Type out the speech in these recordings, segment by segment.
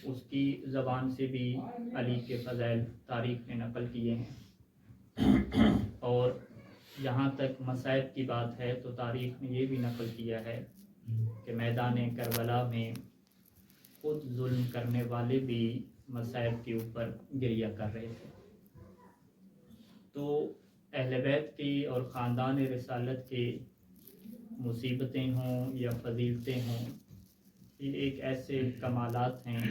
اس کی زبان سے بھی علی کے فضائل تاریخ میں نقل کیے ہیں، اور جہاں تک مصائب کی بات ہے تو تاریخ میں یہ بھی نقل کیا ہے کہ میدان کربلا میں خود ظلم کرنے والے بھی مصائب کے اوپر گریہ کر رہے تھے۔ تو اہل بیت کی اور خاندان رسالت کی مصیبتیں ہوں یا فضیلتیں ہوں، یہ ایک ایسے کمالات ہیں،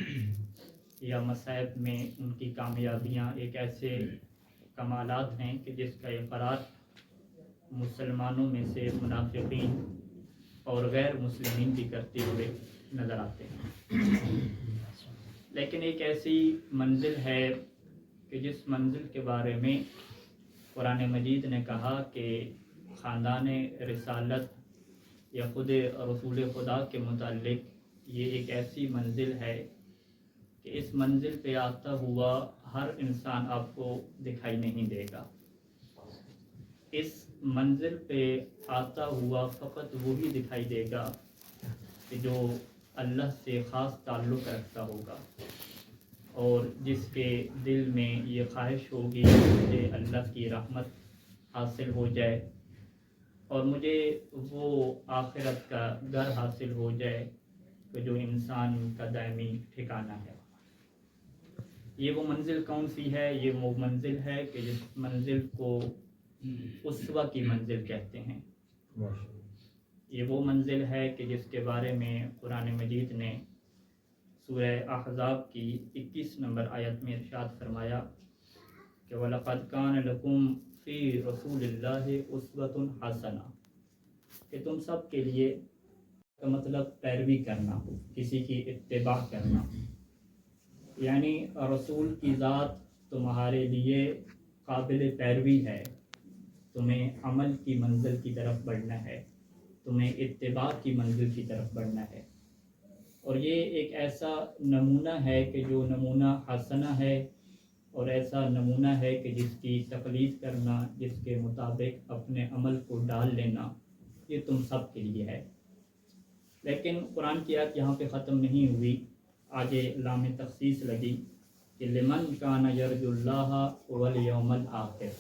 یا مصائب میں ان کی کامیابیاں ایک ایسے کمالات ہیں کہ جس کا اقرار مسلمانوں میں سے منافقین اور غیر مسلمین بھی کرتے ہوئے نظر آتے ہیں۔ لیکن ایک ایسی منزل ہے کہ جس منزل کے بارے میں قرآن مجید نے کہا کہ خاندان رسالت یا خود رسول خدا کے متعلق یہ ایک ایسی منزل ہے کہ اس منزل پہ آتا ہوا ہر انسان آپ کو دکھائی نہیں دے گا۔ اس منزل پہ آتا ہوا فقط وہی دکھائی دے گا کہ جو اللہ سے خاص تعلق رکھتا ہوگا، اور جس کے دل میں یہ خواہش ہوگی کہ مجھے اللہ کی رحمت حاصل ہو جائے اور مجھے وہ آخرت کا گھر حاصل ہو جائے کہ جو انسان کا دائمی ٹھکانہ ہے۔ یہ وہ منزل کون سی ہے؟ یہ وہ منزل ہے کہ جس منزل کو اسوہ کی منزل کہتے ہیں۔ یہ وہ منزل ہے کہ جس کے بارے میں قرآن مجید نے سورہ احزاب کی 21 نمبر آیت میں ارشاد فرمایا کہ وَلَقَدْ كَانَ لَكُمْ فِي رَسُولِ اللَّهِ أُسْوَةٌ حَسَنَةٌ، کہ تم سب کے لیے کا مطلب پیروی کرنا، کسی کی اتباع کرنا، یعنی رسول کی ذات تمہارے لیے قابل پیروی ہے، تمہیں عمل کی منزل کی طرف بڑھنا ہے، تمہیں اتباع کی منزل کی طرف بڑھنا ہے۔ اور یہ ایک ایسا نمونہ ہے کہ جو نمونہ حسنہ ہے، اور ایسا نمونہ ہے کہ جس کی تقلید کرنا، جس کے مطابق اپنے عمل کو ڈال لینا، یہ تم سب کے لیے ہے۔ لیکن قرآن کی آیت یہاں پہ ختم نہیں ہوئی، آگے لام تخصیص لگی کہ لمن کان یرجو اللہ والیوم الآخر۔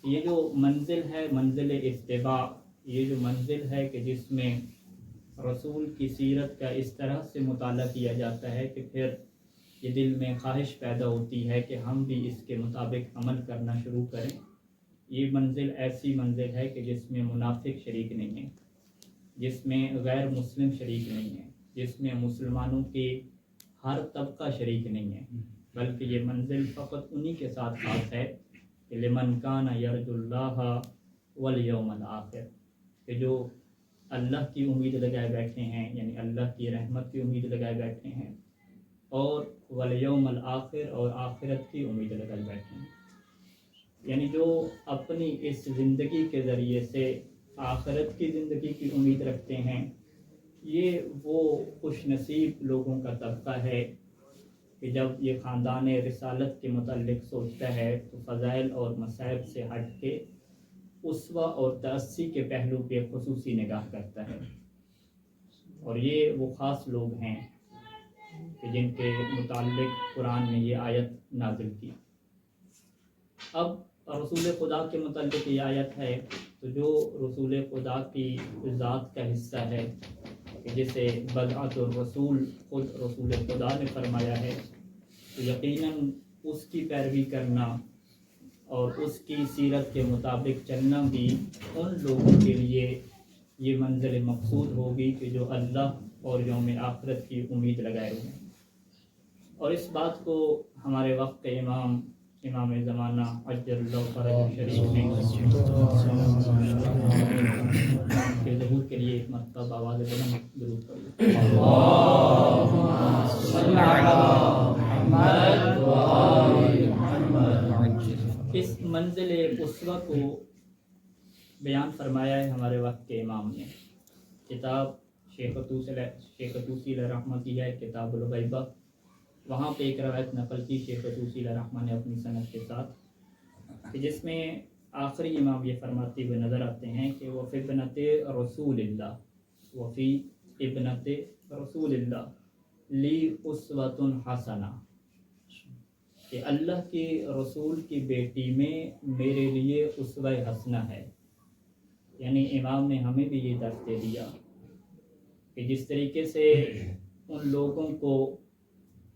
یہ جو منزل ہے، منزل اتباع، یہ جو منزل ہے کہ جس میں رسول کی سیرت کا اس طرح سے مطالعہ کیا جاتا ہے کہ پھر یہ دل میں خواہش پیدا ہوتی ہے کہ ہم بھی اس کے مطابق عمل کرنا شروع کریں۔ یہ منزل ایسی منزل ہے کہ جس میں منافق شریک نہیں ہے، جس میں غیر مسلم شریک نہیں ہے، جس میں مسلمانوں کے ہر طبقہ شریک نہیں ہے، بلکہ یہ منزل فقط انہی کے ساتھ خاص ہے کہ لمن کان یرجو اللہ والیوم الآخر، کہ جو اللہ کی امید لگائے بیٹھے ہیں، یعنی اللہ کی رحمت کی امید لگائے بیٹھے ہیں، اور والیوم الآخر، اور آخرت کی امید لگائے بیٹھے ہیں، یعنی جو اپنی اس زندگی کے ذریعے سے آخرت کی زندگی کی امید رکھتے ہیں، یہ وہ خوش نصیب لوگوں کا طبقہ ہے کہ جب یہ خاندان رسالت کے متعلق سوچتا ہے تو فضائل اور مصائب سے ہٹ کے اسوہ اور تأسی کے پہلو پہ خصوصی نگاہ کرتا ہے۔ اور یہ وہ خاص لوگ ہیں کہ جن کے متعلق قرآن نے یہ آیت نازل کی۔ اب رسول خدا کے متعلق یہ آیت ہے تو جو رسول خدا کی ذات کا حصہ ہے کہ جسے بدعت الرسول خود رسول خدا نے فرمایا ہے، تو یقیناً اس کی پیروی کرنا اور اس کی سیرت کے مطابق چلنا بھی ان لوگوں کے لیے یہ منزل مقصود ہوگی کہ جو اللہ اور یوم آخرت کی امید لگائے ہوئے ہیں۔ اور اس بات کو ہمارے وقت کے امام زمانہ عجل اللہ فرج شریف نے کے ظہور کے لیے ایک مرتبہ آواز بلند درود پڑھی۔ اللہم صل علی محمد و آل محمد۔ اس منزل اسوہ کو بیان فرمایا ہے ہمارے وقت کے امام نے۔ کتاب شیخ طوسی علیہ رحمہ کی ہے، کتاب الغیبہ، وہاں پہ ایک روایت نقل کی شیخ طوسی علیہ رحمہ نے اپنی سند کے ساتھ، کہ جس میں آخری امام یہ فرماتے ہوئے نظر آتے ہیں کہ وفی ابنت رسول اللہ، وفی ابنت رسول اللہ، لی اسوۃ حسنہ، کہ اللہ کے رسول کی بیٹی میں میرے لیے اسوہ حسنہ ہے۔ یعنی امام نے ہمیں بھی یہ درس دے دیا کہ جس طریقے سے ان لوگوں کو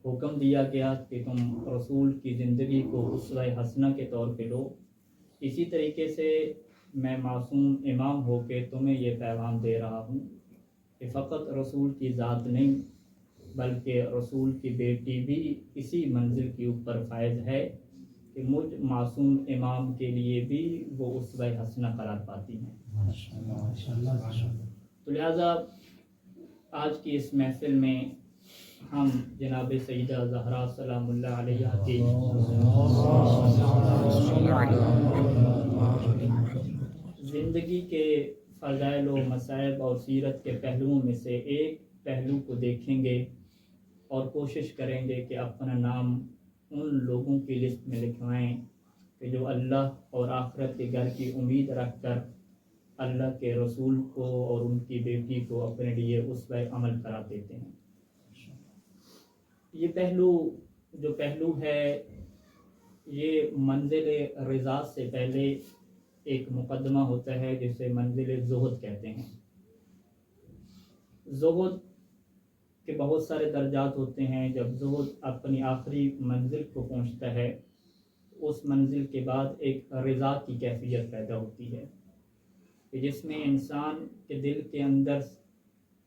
حکم دیا گیا کہ تم رسول کی زندگی کو اسوہ حسنہ کے طور پہ لو، اسی طریقے سے میں معصوم امام ہو کے تمہیں یہ پیغام دے رہا ہوں کہ فقط رسول کی ذات نہیں بلکہ رسول کی بیٹی بھی اسی منزل کے اوپر فائز ہے کہ مجھ معصوم امام کے لیے بھی وہ اسوہ حسنہ قرار پاتی ہیں۔ تو لہٰذا آج کی اس محفل میں ہم جناب سیدہ زہرا سلام اللہ علیہا کی زندگی کے فضائل و مصائب اور سیرت کے پہلوؤں میں سے ایک پہلو کو دیکھیں گے اور کوشش کریں گے کہ اپنا نام ان لوگوں کی لسٹ میں لکھوائیں کہ جو اللہ اور آخرت کے گھر کی امید رکھ کر اللہ کے رسول کو اور ان کی بیٹی کو اپنے لیے اسوہ عمل قرار دیتے ہیں۔ یہ پہلو ہے یہ منزل رضا سے پہلے ایک مقدمہ ہوتا ہے جسے منزل زہد کہتے ہیں۔ زہد کے بہت سارے درجات ہوتے ہیں۔ جب زہد اپنی آخری منزل کو پہنچتا ہے اس منزل کے بعد ایک رضا کی کیفیت پیدا ہوتی ہے کہ جس میں انسان کے دل کے اندر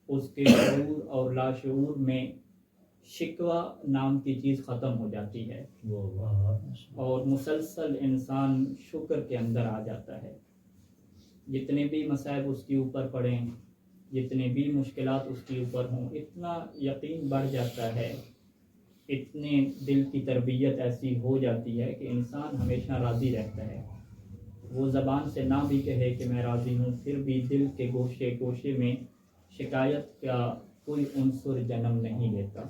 اس کے شعور اور لاشعور میں شکوہ نام کی چیز ختم ہو جاتی ہے اور مسلسل انسان شکر کے اندر آ جاتا ہے۔ جتنے بھی مصائب اس کے اوپر پڑیں، جتنے بھی مشکلات اس کے اوپر ہوں، اتنا یقین بڑھ جاتا ہے، اتنے دل کی تربیت ایسی ہو جاتی ہے کہ انسان ہمیشہ راضی رہتا ہے۔ وہ زبان سے نہ بھی کہے کہ میں راضی ہوں، پھر بھی دل کے گوشے گوشے میں شکایت کا کوئی عنصر جنم نہیں لیتا،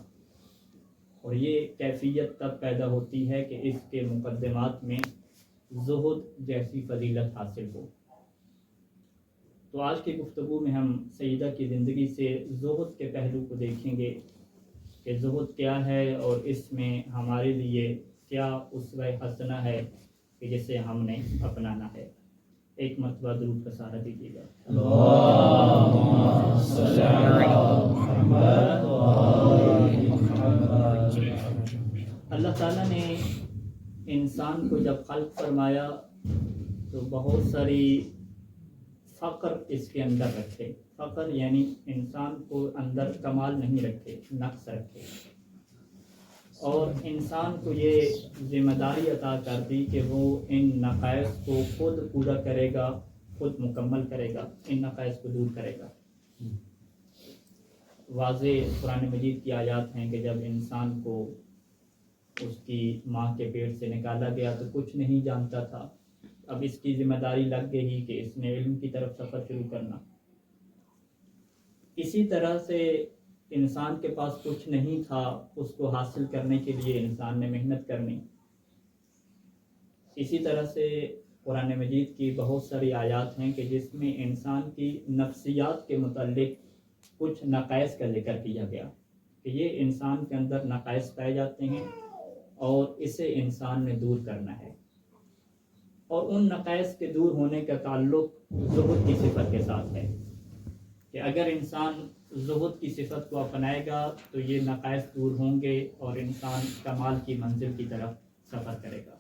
اور یہ کیفیت تب پیدا ہوتی ہے کہ اس کے مقدمات میں زہد جیسی فضیلت حاصل ہو۔ تو آج کی گفتگو میں ہم سیدہ کی زندگی سے زہد کے پہلو کو دیکھیں گے کہ زہد کیا ہے اور اس میں ہمارے لیے کیا اسوہ حسنہ ہے کہ جسے ہم نے اپنانا ہے۔ ایک مرتبہ درود کا سہارا دیجیے گا۔ اللہم صلی علی محمد اللہ تعالیٰ نے انسان کو جب خلق فرمایا تو بہت ساری فقر اس کے اندر رکھے۔ فقر یعنی انسان کو اندر کمال نہیں رکھے، نقص رکھے، اور انسان کو یہ ذمہ داری عطا کر دی کہ وہ ان نقائص کو خود پورا کرے گا، خود مکمل کرے گا، ان نقائص کو دور کرے گا۔ واضح قرآن مجید کی آیات ہیں کہ جب انسان کو اس کی ماں کے پیٹ سے نکالا گیا تو کچھ نہیں جانتا تھا، اب اس کی ذمہ داری لگ گئی کہ اس نے علم کی طرف سفر شروع کرنا۔ اسی طرح سے انسان کے پاس کچھ نہیں تھا، اس کو حاصل کرنے کے لیے انسان نے محنت کرنی۔ اسی طرح سے قرآن مجید کی بہت ساری آیات ہیں کہ جس میں انسان کی نفسیات کے متعلق کچھ نقائص کا ذکر کیا گیا کہ یہ انسان کے اندر نقائص پائے جاتے ہیں اور اسے انسان نے دور کرنا ہے، اور ان نقائص کے دور ہونے کا تعلق زہد کی صفت کے ساتھ ہے کہ اگر انسان زہد کی صفت کو اپنائے گا تو یہ نقائص دور ہوں گے اور انسان کمال کی منزل کی طرف سفر کرے گا۔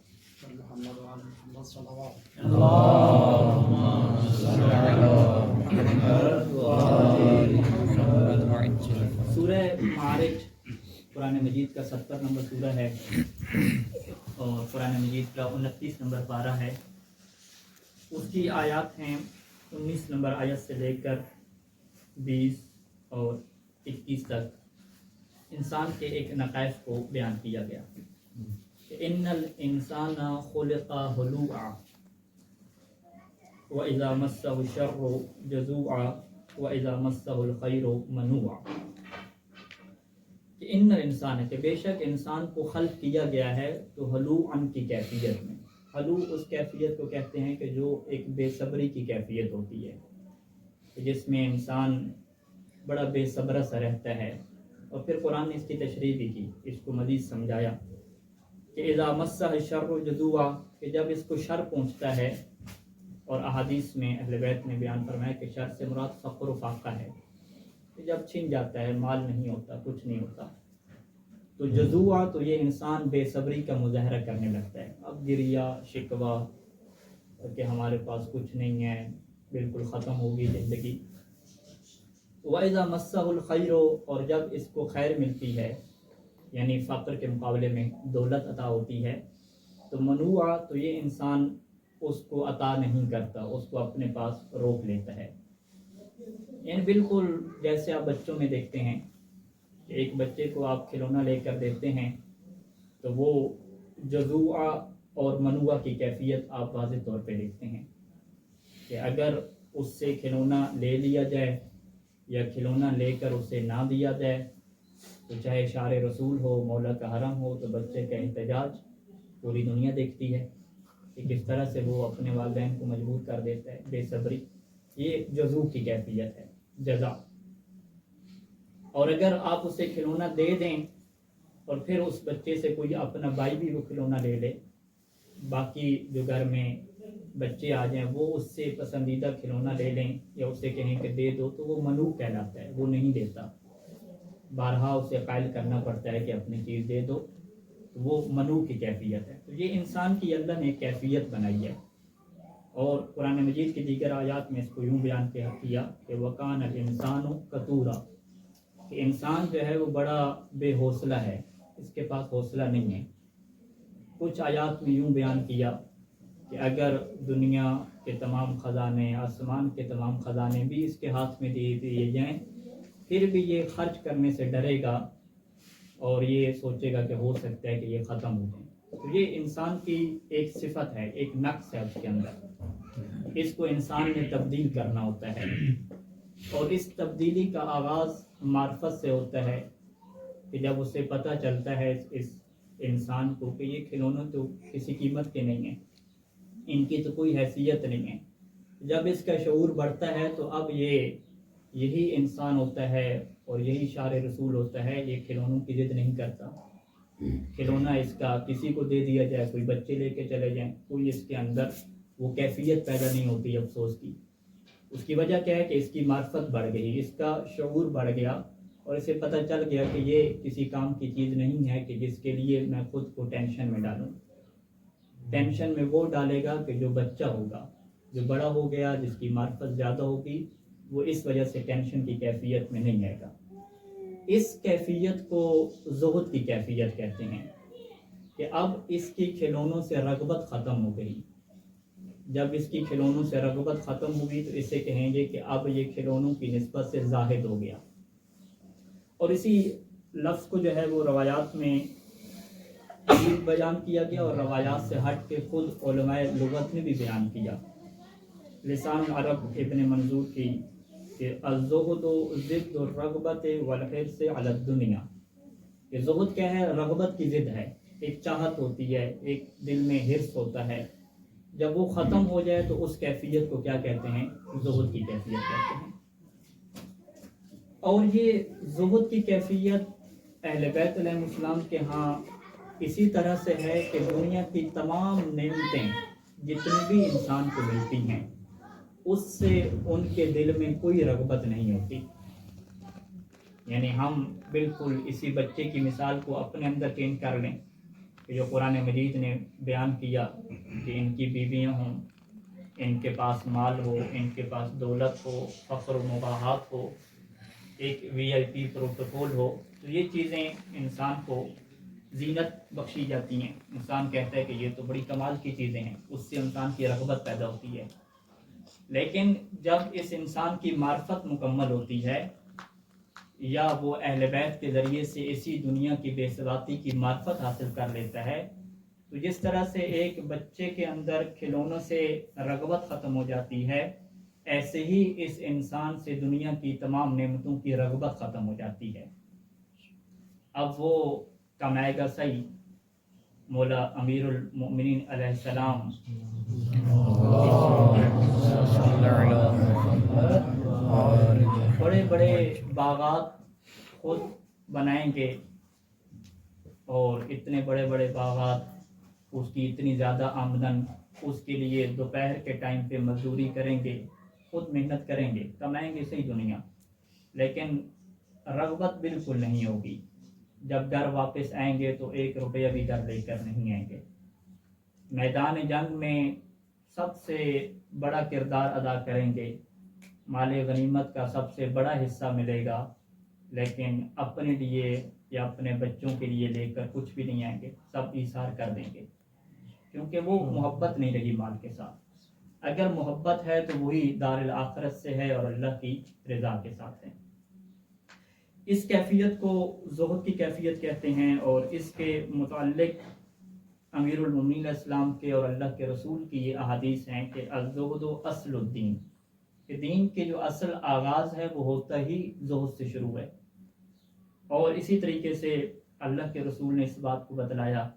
سورہ معارج قرآن مجید کا 70 نمبر سورہ ہے اور قرآن مجید کا 29 نمبر پارہ ہے۔ اس کی آیات ہیں 19 نمبر آیت سے لے کر 20 اور 21 تک انسان کے ایک نقائص کو بیان کیا گیا کہ ان الانسان خلق ہلوعا واذا مسہ الشر جزوعا واذا مسہ الخیر منوعا، کہ ان الانسان، کہ بے شک انسان کو خلق کیا گیا ہے تو ہلوعا کی کیفیت میں۔ ہلو اس کیفیت کو کہتے ہیں کہ جو ایک بے صبری کی کیفیت ہوتی ہے، جس میں انسان بڑا بے صبر سا رہتا ہے، اور پھر قرآن نے اس کی تشریح بھی کی، اس کو مزید سمجھایا کہ اذا مسہ الشر جزوعا، کہ جب اس کو شر پہنچتا ہے، اور احادیث میں اہل بیت نے بیان فرمایا کہ شر سے مراد فقر و فاقہ ہے، کہ جب چھن جاتا ہے، مال نہیں ہوتا، کچھ نہیں ہوتا، تو جزوعا تو یہ انسان بے صبری کا مظاہرہ کرنے لگتا ہے، اب گریہ شکوہ کہ ہمارے پاس کچھ نہیں ہے، بالکل ختم ہوگی زندگی۔ وَإِذَا مَسَّهُ الْخَيْرُ، اور جب اس کو خیر ملتی ہے، یعنی فقر کے مقابلے میں دولت عطا ہوتی ہے، تو منوعا تو یہ انسان اس کو عطا نہیں کرتا، اس کو اپنے پاس روک لیتا ہے۔ یعنی بالکل جیسے آپ بچوں میں دیکھتے ہیں کہ ایک بچے کو آپ کھلونا لے کر دیتے ہیں تو وہ جزوعا اور منوعا کی کیفیت آپ واضح طور پہ دیکھتے ہیں کہ اگر اس سے کھلونا لے لیا جائے یا کھلونا لے کر اسے نہ دیا جائے تو چاہے شعر رسول ہو، مولا کا حرم ہو، تو بچے کا احتجاج پوری دنیا دیکھتی ہے کہ کس طرح سے وہ اپنے والدین کو مجبور کر دیتا ہے، بے صبری۔ یہ جزو کی کیفیت ہے، جزا۔ اور اگر آپ اسے کھلونا دے دیں اور پھر اس بچے سے کوئی اپنا بھائی بھی وہ کھلونا لے لے، باقی جو گھر میں بچے آ جائیں وہ اس سے پسندیدہ کھلونا لے لیں یا اسے کہیں کہ دے دو، تو وہ منوع کہلاتا ہے، وہ نہیں دیتا، بارہا اسے قائل کرنا پڑتا ہے کہ اپنی چیز دے دو، تو وہ منوع کی کیفیت ہے۔ تو یہ انسان کی اللہ نے ایک کیفیت بنائی ہے، اور قرآن مجید کی دیگر آیات میں اس کو یوں بیان کیا کہ وَقَانَ الْإِنسَانُ قَتُورًا، کہ انسان جو ہے وہ بڑا بے حوصلہ ہے، اس کے پاس حوصلہ نہیں ہے۔ کچھ آیات میں یوں بیان کیا کہ اگر دنیا کے تمام خزانے، آسمان کے تمام خزانے بھی اس کے ہاتھ میں دے دیے جائیں، پھر بھی یہ خرچ کرنے سے ڈرے گا اور یہ سوچے گا کہ ہو سکتا ہے کہ یہ ختم ہو جائے۔ تو یہ انسان کی ایک صفت ہے، ایک نقص ہے اس کے اندر، اس کو انسان نے تبدیل کرنا ہوتا ہے، اور اس تبدیلی کا آغاز معرفت سے ہوتا ہے کہ جب اسے پتہ چلتا ہے اس انسان کو کہ یہ کھلونے تو کسی قیمت کے نہیں ہیں، ان کی تو کوئی حیثیت نہیں ہے۔ جب اس کا شعور بڑھتا ہے تو اب یہی انسان ہوتا ہے اور یہی شعر رسول ہوتا ہے، یہ کھلونوں کی ضد نہیں کرتا، کھلونا اس کا کسی کو دے دیا جائے، کوئی بچے لے کے چلے جائیں، کوئی اس کے اندر وہ کیفیت پیدا نہیں ہوتی افسوس کی۔ اس کی وجہ کیا ہے کہ اس کی معرفت بڑھ گئی، اس کا شعور بڑھ گیا، اور اسے پتہ چل گیا کہ یہ کسی کام کی چیز نہیں ہے کہ جس کے لیے میں خود کو ٹینشن میں ڈالوں۔ ٹینشن میں وہ ڈالے گا کہ جو بچہ ہوگا، جو بڑا ہو گیا، جس کی معرفت زیادہ ہوگی، وہ اس وجہ سے ٹینشن کی کیفیت میں نہیں آئے گا۔ اس کیفیت کو زہد کی کیفیت کہتے ہیں کہ اب اس کی کھلونوں سے رغبت ختم ہو گئی۔ جب اس کی کھلونوں سے رغبت ختم ہوئی تو اسے کہیں گے کہ اب یہ کھلونوں کی نسبت سے زاہد ہو گیا۔ اور اسی لفظ کو جو ہے وہ روایات میں بیان کیا گیا، اور روایات سے ہٹ کے خود علماء لغت نے بھی بیان کیا۔ لسان العرب ابن منظور کی کہ الزہد ضد الرغبت والحرص علی الدنیا، کہ زہد کیا ہے؟ رغبت کی ضد ہے، ایک چاہت ہوتی ہے، ایک دل میں حرص ہوتا ہے، جب وہ ختم ہو جائے تو اس کیفیت کو کیا کہتے ہیں؟ زہد کی کیفیت کہتے ہیں۔ اور یہ زہد کی کیفیت اہل بیت علیہ السلام کے ہاں اسی طرح سے ہے کہ دنیا کی تمام نعمتیں جتنی بھی انسان کو ملتی ہیں اس سے ان کے دل میں کوئی رغبت نہیں ہوتی۔ یعنی ہم بالکل اسی بچے کی مثال کو اپنے اندر چینج کر لیں کہ جو قرآن مجید نے بیان کیا کہ ان کی بیویاں ہوں، ان کے پاس مال ہو، ان کے پاس دولت ہو، فخر و مباحات ہو، ایک VIP پروٹوکول ہو، تو یہ چیزیں انسان کو زینت بخشی جاتی ہیں۔ انسان کہتا ہے کہ یہ تو بڑی کمال کی چیزیں ہیں، اس سے انسان کی رغبت پیدا ہوتی ہے۔ لیکن جب اس انسان کی معرفت مکمل ہوتی ہے یا وہ اہل بیت کے ذریعے سے اسی دنیا کی بے ثباتی کی معرفت حاصل کر لیتا ہے، تو جس طرح سے ایک بچے کے اندر کھلونوں سے رغبت ختم ہو جاتی ہے، ایسے ہی اس انسان سے دنیا کی تمام نعمتوں کی رغبت ختم ہو جاتی ہے۔ اب وہ کمائے گا صحیح، مولا امیر المؤمنین علیہ السلام بڑے بڑے باغات خود بنائیں گے اور اتنے بڑے بڑے باغات، اس کی اتنی زیادہ آمدن، اس کے لیے دوپہر کے ٹائم پہ مزدوری کریں گے، خود محنت کریں گے، کمائیں گے صحیح دنیا، لیکن رغبت بالکل نہیں ہوگی۔ جب گھر واپس آئیں گے تو 1 روپیہ بھی گھر لے کر نہیں آئیں گے۔ میدان جنگ میں سب سے بڑا کردار ادا کریں گے، مال غنیمت کا سب سے بڑا حصہ ملے گا، لیکن اپنے لیے یا اپنے بچوں کے لیے لے کر کچھ بھی نہیں آئیں گے، سب ایثار کر دیں گے، کیونکہ وہ محبت نہیں رہی مال کے ساتھ۔ اگر محبت ہے تو وہی دار الآخرت سے ہے اور اللہ کی رضا کے ساتھ ہے۔ اس کیفیت کو زہد کی کیفیت کہتے ہیں، اور اس کے متعلق امیر المومنین علیہ السلام کے اور اللہ کے رسول کی یہ احادیث ہیں کہ الزہد اصل الدین، کہ دین کے جو اصل آغاز ہے وہ ہوتا ہی زہد سے شروع ہے۔ اور اسی طریقے سے اللہ کے رسول نے اس بات کو بتلایا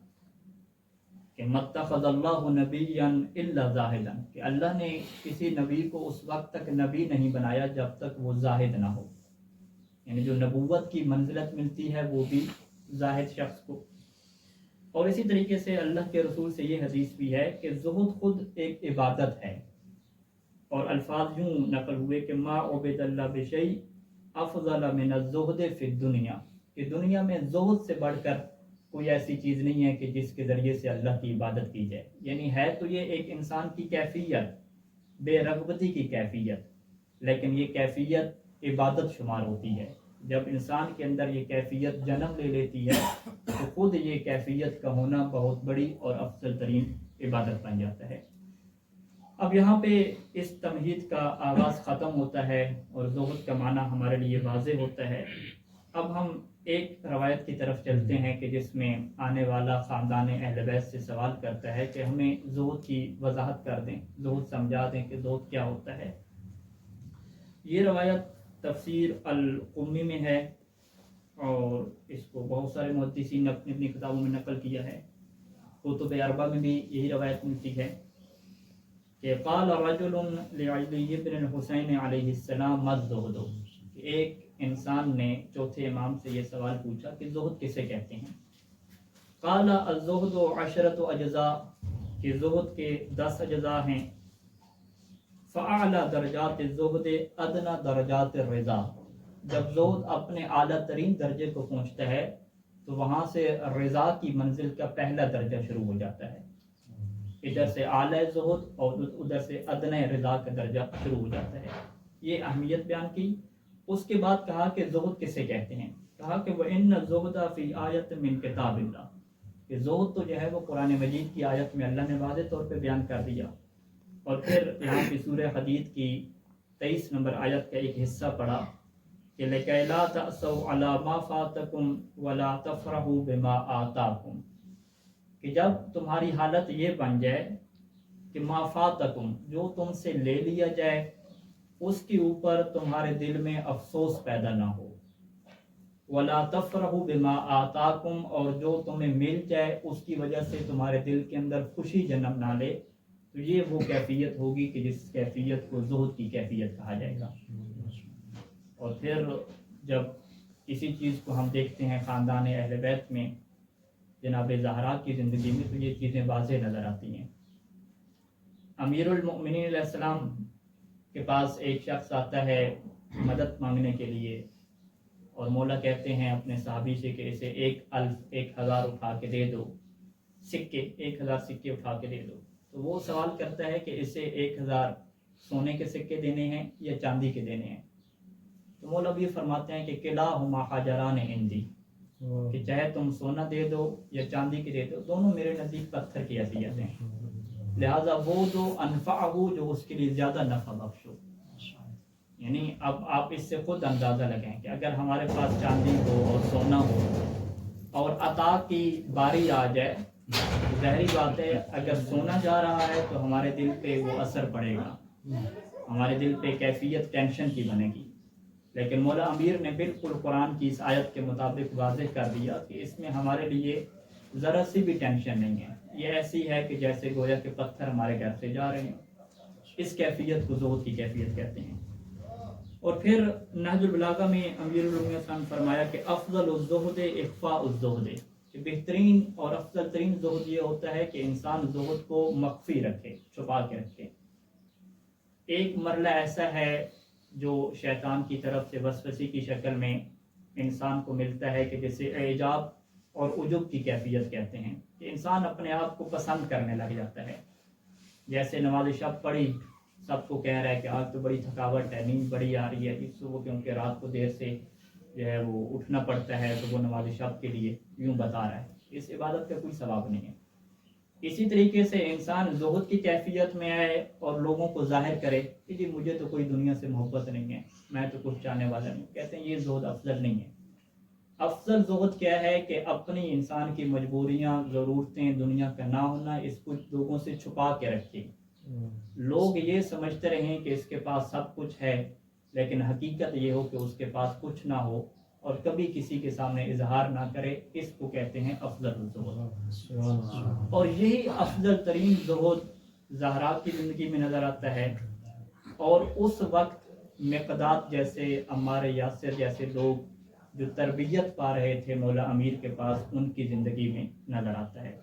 کہ متخذ اللہ نبیا الا زاہدا، کہ اللہ نے کسی نبی کو اس وقت تک نبی نہیں بنایا جب تک وہ زاہد نہ ہو، یعنی جو نبوت کی منزلت ملتی ہے وہ بھی زاہد شخص کو۔ اور اسی طریقے سے اللہ کے رسول سے یہ حدیث بھی ہے کہ زہد خود ایک عبادت ہے، اور الفاظ یوں نقل ہوئے کہ ما عبد اللہ بشیء افضل من الزہد فی الدنیا، کہ دنیا میں زہد سے بڑھ کر کوئی ایسی چیز نہیں ہے کہ جس کے ذریعے سے اللہ کی عبادت کی جائے۔ یعنی ہے تو یہ ایک انسان کی کیفیت، بے رغبتی کی کیفیت، لیکن یہ کیفیت عبادت شمار ہوتی ہے۔ جب انسان کے اندر یہ کیفیت جنم لے لیتی ہے تو خود یہ کیفیت کا ہونا بہت بڑی اور افضل ترین عبادت بن جاتا ہے۔ اب یہاں پہ اس تمہید کا آغاز ختم ہوتا ہے اور زہد کا معنی ہمارے لیے واضح ہوتا ہے۔ اب ہم ایک روایت کی طرف چلتے ہیں کہ جس میں آنے والا خاندان اہل بیت سے سوال کرتا ہے کہ ہمیں زہد کی وضاحت کر دیں، زہد سمجھا دیں کہ زہد کیا ہوتا ہے۔ یہ روایت تفسیر القمی میں ہے، اور اس کو بہت سارے محدثین نے اپنی اپنی کتابوں میں نقل کیا ہے۔ کتب اربع میں بھی یہی روایت ملتی ہے کہ قال رجل لعلی بن الحسین علیہ السلام ما الزہد، کہ ایک انسان نے چوتھے امام سے یہ سوال پوچھا کہ زہد کسے کہتے ہیں؟ قال الزہد 10 اجزاء، کہ زہد کے 10 اجزاء ہیں۔ فاعلی درجات الزہد ادنی درجات الرضا، جب زہد اپنے اعلیٰ ترین درجے کو پہنچتا ہے تو وہاں سے رضا کی منزل کا پہلا درجہ شروع ہو جاتا ہے۔ ادھر سے اعلیٰ زہد اور ادھر سے ادنی رضا کا درجہ شروع ہو جاتا ہے۔ یہ اہمیت بیان کی۔ اس کے بعد کہا کہ زہد کسے کہتے ہیں؟ کہا کہ وَإِنَّ الزُّهْدَ فِي آیَةٍ مِّن کتاب اللہ، کہ زہد تو جو ہے وہ قرآن مجید کی آیت میں اللہ نے واضح طور پہ بیان کر دیا۔ اور پھر یہاں کی سورہ حدید کی 23 نمبر آیت کا ایک حصہ پڑھا کہ لِكَيْ لَا تَأْسَوْا عَلَىٰ مَا فَاتَكُمْ وَلَا تَفْرَحُوا بِمَا آتَاكُمْ، کہ جب تمہاری حالت یہ بن جائے کہ ما فاتکم، جو تم سے لے لیا جائے اس کے اوپر تمہارے دل میں افسوس پیدا نہ ہو، وَلَا تَفْرَحُوا بِمَا آتَاكُمْ، اور جو تمہیں مل جائے اس کی وجہ سے تمہارے دل کے اندر خوشی جنم نہ لے، تو یہ وہ کیفیت ہوگی کہ جس کیفیت کو زہد کی کیفیت کہا جائے گا۔ اور پھر جب اسی چیز کو ہم دیکھتے ہیں خاندان اہل بیت میں، جناب زہرا کی زندگی میں، تو یہ چیزیں واضح نظر آتی ہیں۔ امیر المؤمنین علیہ السلام کے پاس ایک شخص آتا ہے مدد مانگنے کے لیے، اور مولا کہتے ہیں اپنے صحابی سے کہ اسے 1000 اٹھا کے دے دو، سکے 1000 سکے اٹھا کے دے دو۔ تو وہ سوال کرتا ہے کہ اسے 1000 سونے کے سکے دینے ہیں یا چاندی کے دینے ہیں؟ تو مولا بھی فرماتے ہیں کہ کلاہما حجران عندی، کہ چاہے تم سونا دے دو یا چاندی کے دے دو، دونوں میرے نزدیک پتھر کی حیثیت ہیں، لہٰذا وہ دو انفعہ، جو اس کے لیے زیادہ نفع بخش ہو۔ یعنی اب آپ اس سے خود اندازہ لگائیں کہ اگر ہمارے پاس چاندی ہو اور سونا ہو اور عطا کی باری آ جائے، ظاہری بات ہے اگر سونا جا رہا ہے تو ہمارے دل پہ وہ اثر پڑے گا، ہمارے دل پہ کیفیت ٹینشن کی بنے گی۔ لیکن مولا امیر نے بالکل قرآن کی اس آیت کے مطابق واضح کر دیا کہ اس میں ہمارے لیے ذرا سی بھی ٹینشن نہیں ہے، یہ ایسی ہے کہ جیسے گویا کہ پتھر ہمارے گھر سے جا رہے ہیں۔ اس کیفیت کو زہد کی کیفیت کہتے ہیں۔ اور پھر نہج البلاغہ میں امیر المومنین نے فرمایا کہ افضل الزہد اخفاء الزہد، کہ بہترین اور افضل ترین زہد یہ ہوتا ہے کہ انسان زہد کو مخفی رکھے، چھپا کے رکھے۔ ایک مرحلہ ایسا ہے جو شیطان کی طرف سے وسوسے کی شکل میں انسان کو ملتا ہے کہ جسے اعجاب اور عجب کی کیفیت کہتے ہیں، کہ انسان اپنے آپ کو پسند کرنے لگ جاتا ہے۔ جیسے نماز شب پڑھی، سب کو کہہ رہا ہے کہ آج تو بڑی تھکاوٹ ہے، نیند بڑی آ رہی ہے اس صبح، کیونکہ رات کو دیر سے جو ہے وہ اٹھنا پڑتا ہے، تو وہ نماز شب کے لیے یوں بتا رہا ہے۔ اس عبادت کا کوئی ثواب نہیں ہے۔ اسی طریقے سے انسان زہد کی کیفیت میں آئے اور لوگوں کو ظاہر کرے کہ جی مجھے تو کوئی دنیا سے محبت نہیں ہے، میں تو کچھ چاہنے والا نہیں، کہتے ہیں یہ زہد افضل نہیں ہے۔ افضل زہد کیا ہے کہ اپنی انسان کی مجبوریاں، ضرورتیں، دنیا کا نہ ہونا، اس کو لوگوں سے چھپا کے رکھے۔ لوگ یہ سمجھتے رہیں کہ اس کے پاس سب کچھ ہے، لیکن حقیقت یہ ہو کہ اس کے پاس کچھ نہ ہو اور کبھی کسی کے سامنے اظہار نہ کرے، اس کو کہتے ہیں افضل الزہد۔ اور یہی افضل ترین زہد زہرا کی زندگی میں نظر آتا ہے، اور اس وقت مقداد جیسے، عمار یاسر جیسے لوگ جو تربیت پا رہے تھے مولا امیر کے پاس، ان کی زندگی میں نظر آتا ہے۔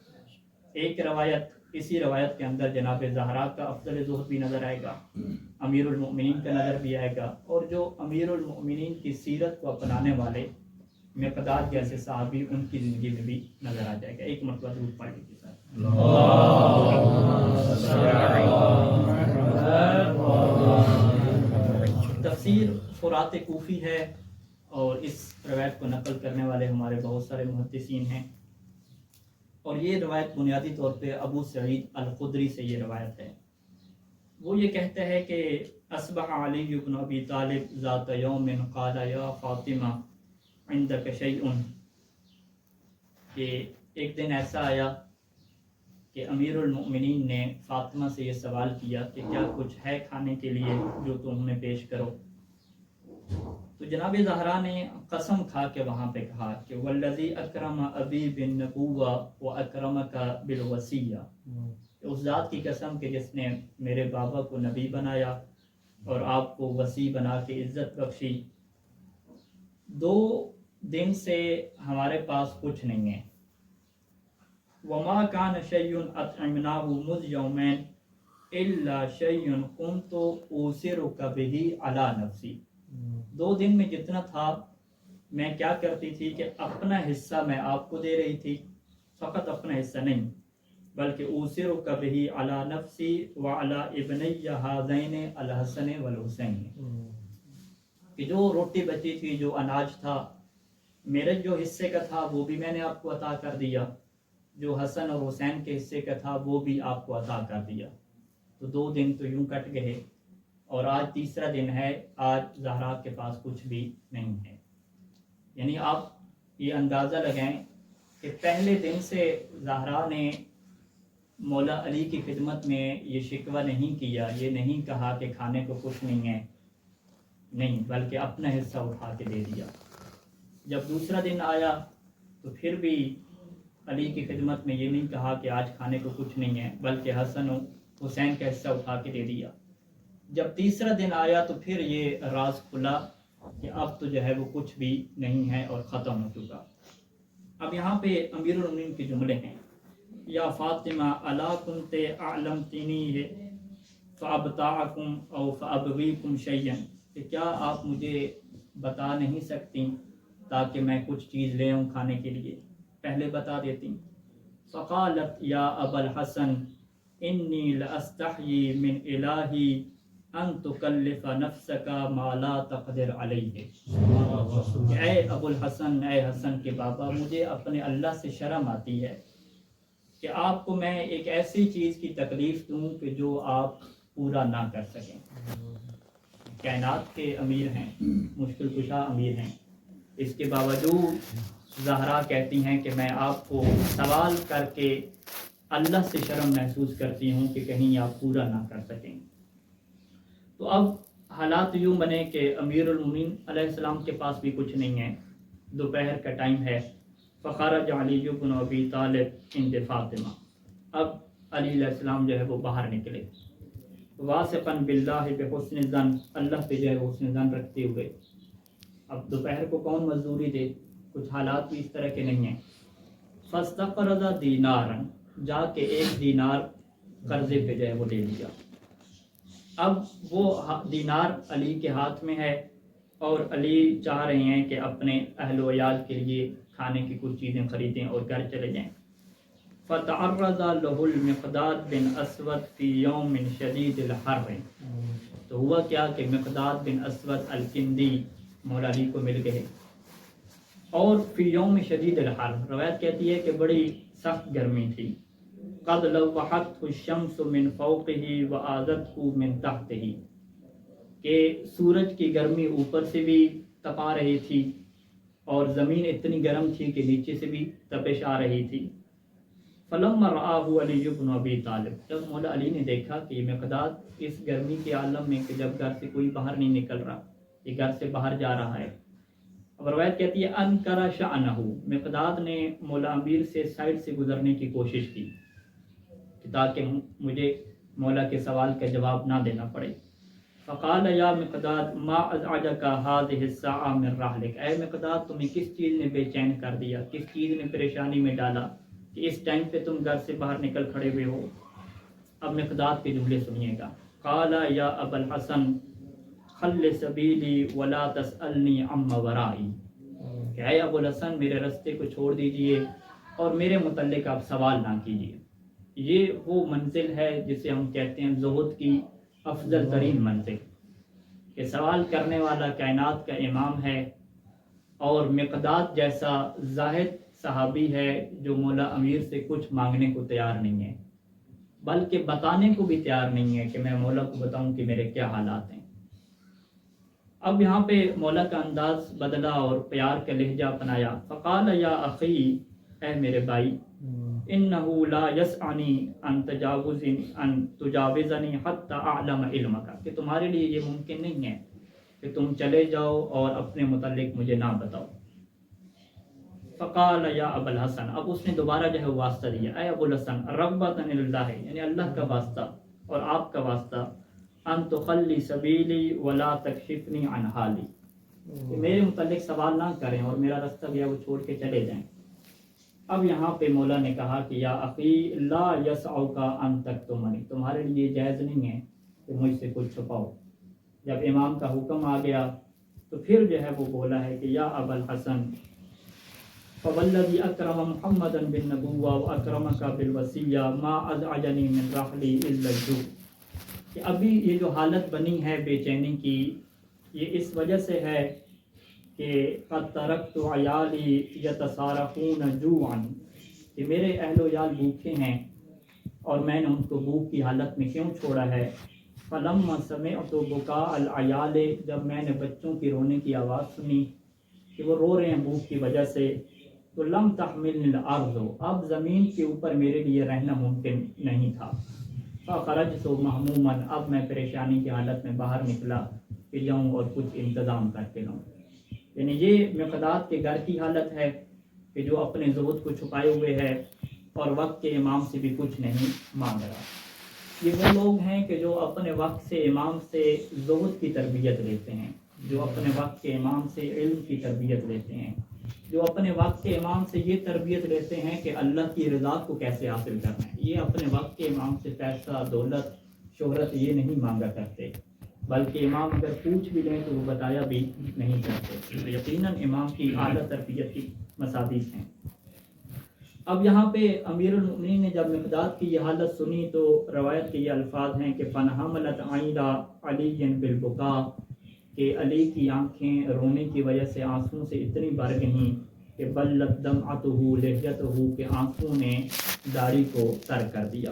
ایک روایت، اسی روایت کے اندر جناب زہرا کا افضل زہد بھی نظر آئے گا، امیر المؤمنین کا نظر بھی آئے گا، اور جو امیر المؤمنین کی سیرت کو اپنانے والے مقداد جیسے صحابی، ان کی زندگی میں بھی نظر آ جائے گا۔ ایک مرتبہ درود پڑھ لیجیے ساتھ۔ تفسیر فرات کوفی ہے، اور اس روایت کو نقل کرنے والے ہمارے بہت سارے محدثین ہیں، اور یہ روایت بنیادی طور پہ ابو سعید الخدری سے یہ روایت ہے۔ وہ یہ کہتے ہیں کہ اصبح علی بن ابی طالب ذات یوم قال یا فاطمہ عندک شیء، کہ ایک دن ایسا آیا کہ امیر المؤمنین نے فاطمہ سے یہ سوال کیا کہ کیا کچھ ہے کھانے کے لیے جو تم ہمیں پیش کرو؟ تو جناب زہرا نے قسم کھا کے وہاں پہ کہا کہ والذی اکرم ابی بالنبوہ واکرمک بالوصیہ، اس ذات کی قسم کہ جس نے میرے بابا کو نبی بنایا اور آپ کو وصی بنا کے عزت بخشی، 2 دن سے ہمارے پاس کچھ نہیں ہے۔ وما کان شیء اطعمناه مذ یومین الا شیء قمت اوثرک بہ علی نفسی، 2 دن میں جتنا تھا میں کیا کرتی تھی کہ اپنا حصہ میں آپ کو دے رہی تھی، فقط اپنا حصہ نہیں بلکہ اوثرک بہ علی نفسی وعلی ابنی ہذین الحسن والحسین، کہ جو روٹی بچی تھی، جو اناج تھا، میرے جو حصے کا تھا وہ بھی میں نے آپ کو عطا کر دیا، جو حسن اور حسین کے حصے کا تھا وہ بھی آپ کو عطا کر دیا۔ تو 2 دن تو یوں کٹ گئے، اور آج تیسرا دن ہے، آج زہرا کے پاس کچھ بھی نہیں ہے۔ یعنی آپ یہ اندازہ لگائیں کہ پہلے دن سے زہرا نے مولا علی کی خدمت میں یہ شکوہ نہیں کیا، یہ نہیں کہا کہ کھانے کو کچھ نہیں ہے، نہیں، بلکہ اپنا حصہ اٹھا کے دے دیا۔ جب دوسرا دن آیا تو پھر بھی علی کی خدمت میں یہ نہیں کہا کہ آج کھانے کو کچھ نہیں ہے، بلکہ حسن و حسین کا حصہ اٹھا کے دے دیا۔ جب تیسرا دن آیا تو پھر یہ راز کھلا کہ اب تو جو ہے وہ کچھ بھی نہیں ہے اور ختم ہو چکا۔ اب یہاں پہ امیر المومنین کے جملے ہیں، یا فاطمہ الا کنت اعلمتنی فابتاعکم او فابغیکم شیئا، کہ کیا آپ مجھے بتا نہیں سکتی تاکہ میں کچھ چیز لے آؤں کھانے کے لیے، پہلے بتا دیتی۔ فقالت یا ابا الحسن انی لاستحیی من الہی ان تکلف نفسک ما لا تقدر علیہ، اے ابو الحسن، اے حسن کے بابا، مجھے اپنے اللہ سے شرم آتی ہے کہ آپ کو میں ایک ایسی چیز کی تکلیف دوں کہ جو آپ پورا نہ کر سکیں۔ کائنات کے امیر ہیں، مشکل کشا امیر ہیں، اس کے باوجود زہرا کہتی ہیں کہ میں آپ کو سوال کر کے اللہ سے شرم محسوس کرتی ہوں کہ کہیں آپ پورا نہ کر سکیں۔ تو اب حالات یوں بنے کہ امیر المومنین علیہ السلام کے پاس بھی کچھ نہیں ہے، دوپہر کا ٹائم ہے۔ فخرج علی بن ابی طالب عند فاطمہ، اب علی علیہ السلام جو ہے وہ باہر نکلے، واثقاً باللہ بحسن ظن، اللہ پہ جو ہے حسن ظن رکھتے ہوئے۔ اب دوپہر کو کون مزدوری دے، کچھ حالات بھی اس طرح کے نہیں ہیں۔ فاستقرض دینارا، جا کے 1 دینار قرضے پہ جو ہے وہ لے لیا۔ اب وہ دینار علی کے ہاتھ میں ہے اور علی چاہ رہے ہیں کہ اپنے اہل و عیال کے لیے کھانے کی کچھ چیزیں خریدیں اور گھر چلے جائیں۔ فتعرض له المقداد بن اسود فی یوم شدید الحر، تو ہوا کیا کہ مقداد بن اسود الکندی مولا علی کو مل گئے، اور فی یوم شدید الحر، روایت کہتی ہے کہ بڑی سخت گرمی تھی۔ قد لوحته الشمس من فوقه وآذته من تحته، کہ سورج کی گرمی اوپر سے بھی تپا رہی تھی اور زمین اتنی گرم تھی کہ نیچے سے بھی تپش آ رہی تھی۔ فلما رآہ علی بن ابی طالب، جب مولا علی نے دیکھا کہ یہ مقداد اس گرمی کے عالم میں کہ جب گھر سے کوئی باہر نہیں نکل رہا، یہ گھر سے باہر جا رہا ہے، اب روایت کہتی ہے انکر شأنہ، مقداد نے مولا امیر سے سائڈ سے گزرنے کی کوشش کی تاکہ مجھے مولا کے سوال کا جواب نہ دینا پڑے۔ فقال یا مقداد ما ازعجک هذه الساعة من رحلک، اے مقداد تمہیں کس چیز نے بے چین کر دیا، کس چیز نے پریشانی میں ڈالا کہ اس ٹائم پہ تم گھر سے باہر نکل کھڑے ہوئے ہو۔ اب مقداد کے جملے سنیے گا۔ قال یا ابا الحسن خل سبیلی ولا تسألنی عما ورائی، کہ اے ابو الحسن میرے راستے کو چھوڑ دیجئے اور میرے متعلق آپ سوال نہ کیجیے۔ یہ وہ منزل ہے جسے ہم کہتے ہیں زہد کی افضل ترین منزل، کہ سوال کرنے والا کائنات کا امام ہے، اور مقداد جیسا زاہد صحابی ہے جو مولا امیر سے کچھ مانگنے کو تیار نہیں ہے، بلکہ بتانے کو بھی تیار نہیں ہے کہ میں مولا کو بتاؤں کہ میرے کیا حالات ہیں۔ اب یہاں پہ مولا کا انداز بدلا اور پیار کا لہجہ اپنایا۔ فقال یا اخی، اے میرے بھائی، انہو لا یسعنی ان تجاوزنی حتی اعلم علمک، کہ تمہارے لیے یہ ممکن نہیں ہے کہ تم چلے جاؤ اور اپنے متعلق مجھے نہ بتاؤ۔ فقال یا ابا الحسن، اب اس نے دوبارہ جو ہے واسطہ دیا، اے ابو الحسن رغبۃ اللہ، یعنی اللہ کا واسطہ اور آپ کا واسطہ، ان تخلی سبیلی ولا تکشفنی عن حالی، کہ میرے متعلق سوال نہ کریں اور میرا راستہ بھی وہ چھوڑ کے چلے جائیں۔ اب یہاں پہ مولا نے کہا کہ یا اخی لا یسعک ان تکتمنی، تمہارے لیے جائز نہیں ہے کہ مجھ سے کچھ چھپاؤ۔ جب امام کا حکم آ گیا تو پھر جو ہے وہ بولا ہے کہ یا ابا الحسن فوالذی اکرم محمدا بالنبوۃ واکرمک بالوصیہ ما ازعجنی من رحلی الا الجوع، کہ ابھی یہ جو حالت بنی ہے بے چینی کی، یہ اس وجہ سے ہے کہ قد ترکت عیالی یتصارخون جوعا، کہ میرے اہل و عیال بھوکے ہیں اور میں نے ان کو بھوک کی حالت میں کیوں چھوڑا ہے۔ فلما سمعت بکاء العیال، جب میں نے بچوں کی رونے کی آواز سنی کہ وہ رو رہے ہیں بھوک کی وجہ سے، تو لم تحملنی الارض، اب زمین کے اوپر میرے لیے رہنا ممکن نہیں تھا۔ فخرجت مہموما، اب میں پریشانی کی حالت میں باہر نکلا کہ جاؤں اور کچھ انتظام کر کے لاؤں۔ یعنی یہ مقداد کے گھر کی حالت ہے کہ جو اپنے زہد کو چھپائے ہوئے ہے اور وقت کے امام سے بھی کچھ نہیں مانگ رہا۔ یہ وہ لوگ ہیں کہ جو اپنے وقت سے امام سے زہد کی تربیت لیتے ہیں، جو اپنے وقت کے امام سے علم کی تربیت لیتے ہیں، جو اپنے وقت کے امام سے یہ تربیت لیتے ہیں کہ اللہ کی رضا کو کیسے حاصل کرنا ہے۔ یہ اپنے وقت کے امام سے پیسہ، دولت، شہرت یہ نہیں مانگا کرتے، بلکہ امام اگر پوچھ بھی لیں تو وہ بتایا بھی نہیں کرتے۔ تو یقیناً امام کی اعلیٰ تربیت کی مسابق ہیں۔ اب یہاں پہ امیر المؤمنین نے جب مقداد کی یہ حالت سنی تو روایت کے یہ الفاظ ہیں کہ فَنَحَمَلَتْ عَيْنَا عَلِيٍّ بِالْبُكَاءِ، کہ علی کی آنکھیں رونے کی وجہ سے آنسوں سے اتنی بھر گئیں کہ بلت دمعتہ لحیتہ، کہ آنسوں نے داڑھی کو تر کر دیا۔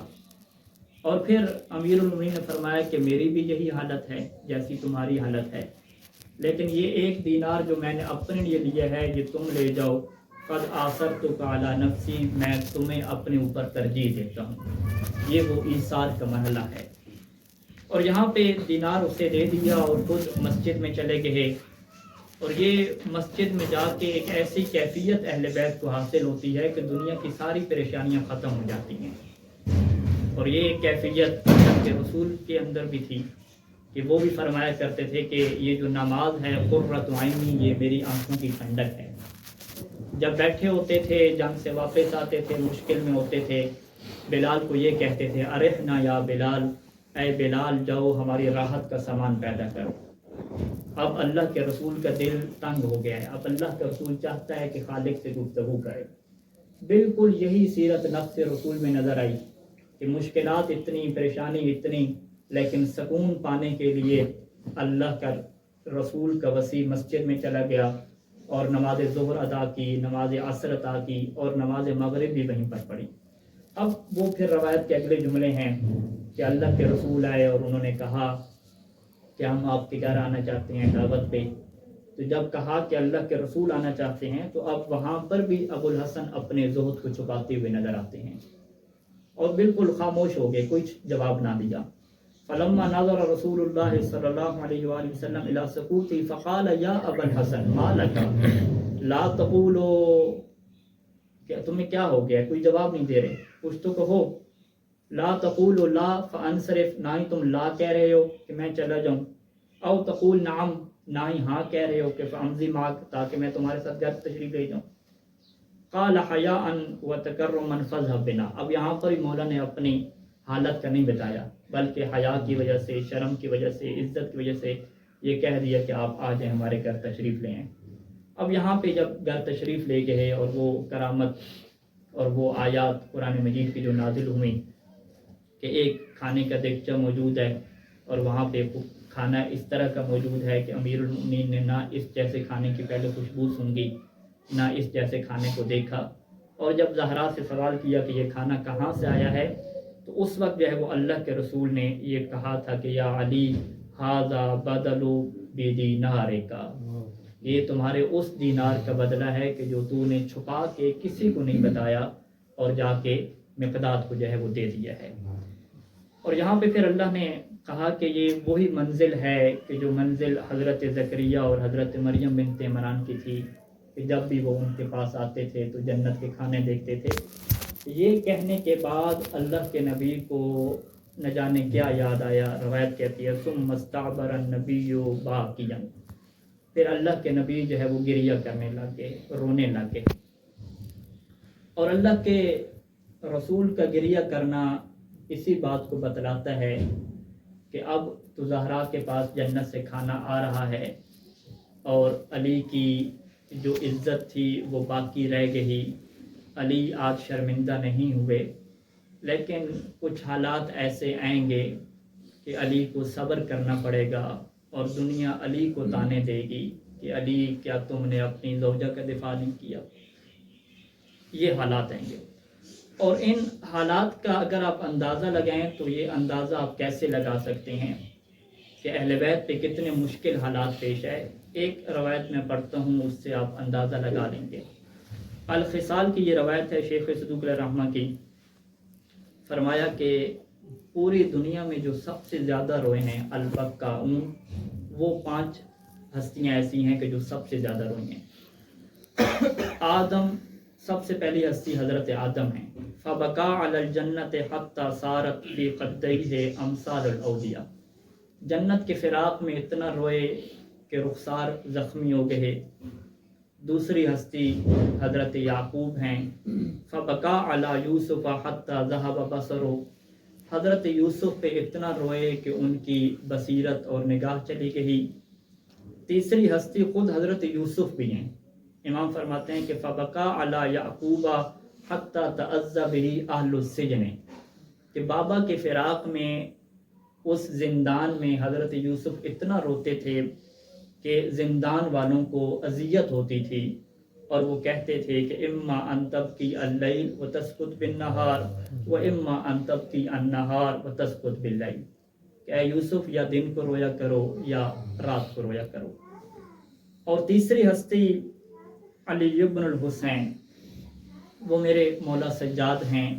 اور پھر امیر المؤمنین نے فرمایا کہ میری بھی یہی حالت ہے جیسی تمہاری حالت ہے، لیکن یہ 1 دینار جو میں نے اپنے لیے لیا ہے یہ تم لے جاؤ، قد آثرتک علی نفسی، میں تمہیں اپنے اوپر ترجیح دیتا ہوں۔ یہ وہ ایثار کا مرحلہ ہے۔ اور یہاں پہ دینار اسے دے دیا اور خود مسجد میں چلے گئے، اور یہ مسجد میں جا کے ایک ایسی کیفیت اہل بیت کو حاصل ہوتی ہے کہ دنیا کی ساری پریشانیاں ختم ہو جاتی ہیں۔ اور یہ ایک کیفیت اللہ کے رسول کے اندر بھی تھی کہ وہ بھی فرمایا کرتے تھے کہ یہ جو نماز ہے قرۃ عینی، یہ میری آنکھوں کی ٹھنڈک ہے۔ جب بیٹھے ہوتے تھے، جنگ سے واپس آتے تھے، مشکل میں ہوتے تھے، بلال کو یہ کہتے تھے ارحنا یا بلال، اے بلال جاؤ ہماری راحت کا سامان پیدا کرو۔ اب اللہ کے رسول کا دل تنگ ہو گیا ہے، اب اللہ کا رسول چاہتا ہے کہ خالق سے گفتگو کرے۔ بالکل یہی سیرت نفس رسول میں نظر آئی کہ مشکلات اتنی، پریشانی اتنی، لیکن سکون پانے کے لیے اللہ کا رسول کا وسیع مسجد میں چلا گیا اور نماز ظہر ادا کی، نماز عصر ادا کی اور نماز مغرب بھی وہیں پر پڑھی۔ اب وہ پھر روایت کے اگلے جملے ہیں کہ اللہ کے رسول آئے اور انہوں نے کہا کہ ہم آپ کے گھر آنا چاہتے ہیں دعوت پہ۔ تو جب کہا کہ اللہ کے رسول آنا چاہتے ہیں تو اب وہاں پر بھی ابو الحسن اپنے زہد کو چھپاتے ہوئے نظر آتے ہیں اور بالکل خاموش ہو گئے، کچھ جواب نہ دیا۔ فلما نظر رسول اللہ صلی اللہ علیہ وآلہ وسلم الى سکوتی فقال یا ابا الحسن ما لك لا تقولوا، کہ تمہیں کیا ہو گیا، کوئی جواب نہیں دے رہے، کچھ تو کہو۔ لا تقولوا لا فانصرف، نہ ہی تم لا کہہ رہے ہو کہ میں چلا جاؤں، او تقول نعم، نہ ہی ہاں کہہ رہے ہو کہ فامضی معک، تاکہ میں تمہارے ساتھ گھر تشریف لے جاؤں۔ قال حیاء وتکرما فاذهب بنا، اب یہاں پر ہی مولا نے اپنی حالت کا نہیں بتایا، بلکہ حیا کی وجہ سے، شرم کی وجہ سے، عزت کی وجہ سے یہ کہہ دیا کہ آپ آ جائیں ہمارے گھر تشریف لے آئیں۔ اب یہاں پہ جب گھر تشریف لے گئے اور وہ کرامت اور وہ آیات قرآن مجید کی جو نازل ہوئیں کہ ایک کھانے کا دیگچہ موجود ہے اور وہاں پہ کھانا اس طرح کا موجود ہے کہ امیر المؤمنین نے نہ اس جیسے کھانے کی پہلے خوشبو سونگھی، نہ اس جیسے کھانے کو دیکھا، اور جب زہرا سے سوال کیا کہ یہ کھانا کہاں سے آیا ہے تو اس وقت جو ہے وہ اللہ کے رسول نے یہ کہا تھا کہ یا علی ھذا بدل بدینار کا، یہ تمہارے اس دینار کا بدلہ ہے کہ جو تو نے چھپا کے کسی کو نہیں بتایا اور جا کے مقداد کو جو ہے وہ دے دیا ہے۔ اور یہاں پہ پھر اللہ نے کہا کہ یہ وہی منزل ہے کہ جو منزل حضرت زکریا اور حضرت مریم بنت عمران کی تھی کہ جب بھی وہ ان کے پاس آتے تھے تو جنت کے کھانے دیکھتے تھے۔ یہ کہنے کے بعد اللہ کے نبی کو نہ جانے کیا یاد آیا، روایت کہتی ہے ثم استعبر النبی باکیا، پھر اللہ کے نبی جو ہے وہ گریہ کرنے لگے، رونے لگے۔ اور اللہ کے رسول کا گریہ کرنا اسی بات کو بتلاتا ہے کہ اب تو زہرا کے پاس جنت سے کھانا آ رہا ہے اور علی کی جو عزت تھی وہ باقی رہ گئی، علی آج شرمندہ نہیں ہوئے، لیکن کچھ حالات ایسے آئیں گے کہ علی کو صبر کرنا پڑے گا اور دنیا علی کو تانے دے گی کہ علی کیا تم نے اپنی زوجہ کا دفاع نہیں کیا۔ یہ حالات آئیں گے اور ان حالات کا اگر آپ اندازہ لگائیں تو یہ اندازہ آپ کیسے لگا سکتے ہیں کہ اہل بیت پہ کتنے مشکل حالات پیش آئے۔ ایک روایت میں پڑھتا ہوں، اس سے آپ اندازہ لگا لیں گے۔ الخصال کی یہ روایت ہے شیخ صدوق علیہ رحمہ کی، فرمایا کہ پوری دنیا میں جو سب سے زیادہ روئے ہیں البکاؤن، وہ 5 ہستیاں ایسی ہیں کہ جو سب سے زیادہ روئی ہیں۔ آدم سب سے پہلی ہستی حضرت آدم ہیں، فبکا علی الجنت حتی صارت فی خدیہ امثال الاودیہ، جنت کے فراق میں اتنا روئے کہ رخسار زخمی ہو گئے۔ دوسری ہستی حضرت یعقوب ہیں، فبکا علی یوسف حتی ذہب بصرہ، حضرت یوسف پہ اتنا روئے کہ ان کی بصیرت اور نگاہ چلی گئی۔ تیسری ہستی خود حضرت یوسف بھی ہیں، امام فرماتے ہیں کہ فبکا علی یعقوب حتی تعزی بہ اہل السجن، کہ بابا کے فراق میں اس زندان میں حضرت یوسف اتنا روتے تھے کہ زندان والوں کو اذیت ہوتی تھی اور وہ کہتے تھے کہ اما ان تبکی اللیل وتسکت بالنہار و اما ان تبکی النہار وتسکت باللیل، کہ اے یوسف یا دن کو رویا کرو یا رات کو رویا کرو۔ اور تیسری ہستی علی ابن الحسین، وہ میرے مولا سجاد ہیں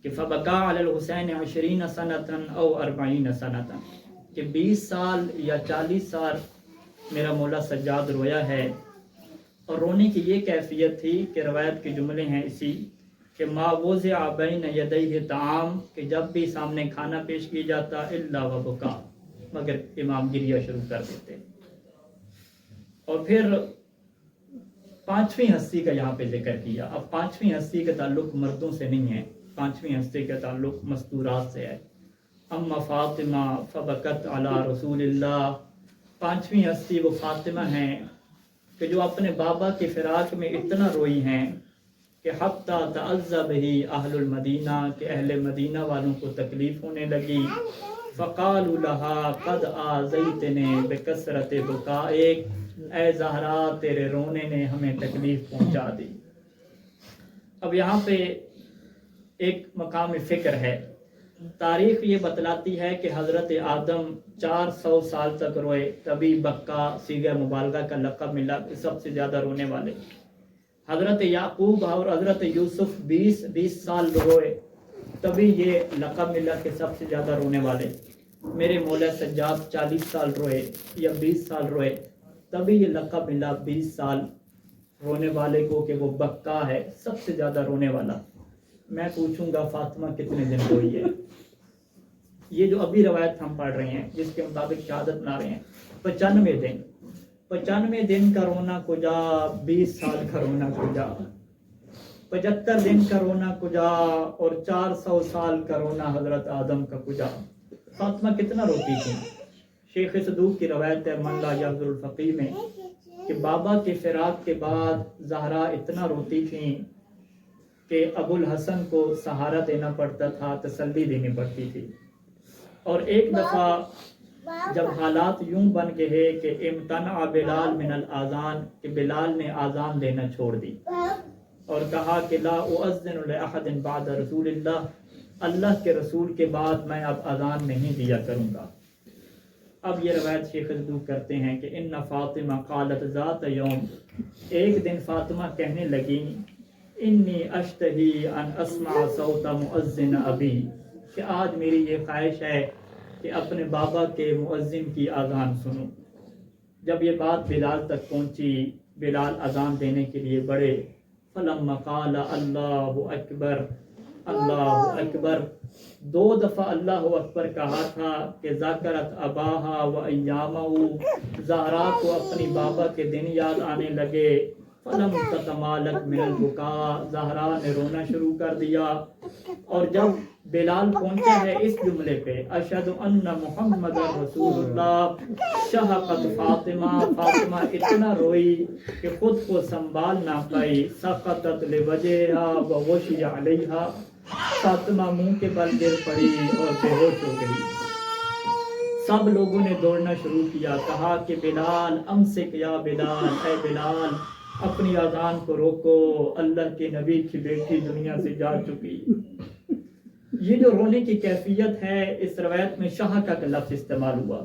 کہ فبکا علی الحسین 20 سنۃ او 40 سنۃ، کہ 20 سال یا 40 سال میرا مولا سجاد رویا ہے۔ اور رونے کی یہ کیفیت تھی کہ روایت کے جملے ہیں اسی کہ ما وضع بین یدیہ طعام، کہ جب بھی سامنے کھانا پیش کیا جاتا الا وبکا، مگر امام گریہ شروع کر دیتے۔ اور پھر پانچویں ہستی کا یہاں پہ ذکر کیا۔ اب پانچویں ہستی کا تعلق مردوں سے نہیں ہے، پانچویں ہستی کا تعلق مستورات سے ہے۔ اما فاطمہ فبکت علی رسول اللہ، پانچویں ہستی وہ فاطمہ ہیں کہ جو اپنے بابا کے فراق میں اتنا روئی ہیں کہ حتی تعذب ہی اہل المدینہ، کہ اہل مدینہ والوں کو تکلیف ہونے لگی۔ فقالوا لہا قد آذیتنا بکثرت بکائک، اے زہرا تیرے رونے نے ہمیں تکلیف پہنچا دی۔ اب یہاں پہ ایک مقام فکر ہے۔ تاریخ یہ بتلاتی ہے کہ حضرت آدم 400 سال تک روئے، تبھی بکا صیغہ مبالغہ کا لقب ملا کہ سب سے زیادہ رونے والے۔ حضرت یعقوب اور حضرت یوسف 20 سال روئے، تبھی یہ لقب ملا کہ سب سے زیادہ رونے والے۔ میرے مولا سجاد 40 سال روئے یا 20 سال روئے، تبھی یہ لقب ملا 20 سال رونے والے کو کہ وہ بکا ہے، سب سے زیادہ رونے والا۔ میں پوچھوں گا فاطمہ کتنے دن روئی ہے؟ یہ جو ابھی روایت ہم پڑھ رہے ہیں جس کے مطابق شہادت بنا رہے ہیں 95 دن، 95 دن کا رونا کجا، 20 سال کا رونا کجا، 75 دن کا رونا کجا، اور 400 سال کا رونا حضرت آدم کا کجا۔ فاطمہ کتنا روتی تھی؟ شیخ صدوق کی روایت ہے من لا یحضر الفقیہ میں کہ بابا کے فراق کے بعد زہرا اتنا روتی تھیں کہ ابو الحسن کو سہارا دینا پڑتا تھا، تسلی دینی پڑتی تھی۔ اور ایک دفعہ جب حالات یوں بن گئے کہ امتنع بلال من الاذان، کہ بلال نے آذان دینا چھوڑ دی اور کہا کہ لا اؤذن لاحد بعد رسول اللہ، اللہ کے رسول کے بعد میں اب اذان نہیں دیا کروں گا۔ اب یہ روایت شیخ صدوق کرتے ہیں کہ ان فاطمہ قالت ذات یوم، ایک دن فاطمہ کہنے لگی انی اشتہی ان اسمع صوت مؤذن ابی، کہ آج میری یہ خواہش ہے کہ اپنے بابا کے مؤذن کی اذان سنوں۔ جب یہ بات بلال تک پہنچی، بلال اذان دینے کے لیے بڑھے، فلما قال اللہ اکبر اللہ اکبر، 2 دفعہ اللہ اکبر کہا تھا کہ ذکرت اباہا و ایامہ، زہرا کو اپنی بابا کے دن یاد آنے لگے۔ فلم تتمالک من البکاء، زہرا نے رونا شروع کر دیا۔ اور جب بلال پہنچا ہے اس جملے پہ اشہد ان محمد رسول اللہ، شہقت فاطمہ، فاطمہ اتنا روئی کہ خود کو سنبھال نہ پائی، سقطت لوجہہا وغشی علیہا، فاطمہ منہ کے بل گر پڑی اور بے ہوش ہو گئی۔ سب لوگوں نے دوڑنا شروع کیا، کہا کہ بلال امسک یا بلال، اے بلال اپنی اذان کو روکو، اللہ کے نبی کی بیٹی دنیا سے جا چکی۔ یہ جو رونے کی کیفیت ہے، اس روایت میں شہقہ کا لفظ استعمال ہوا،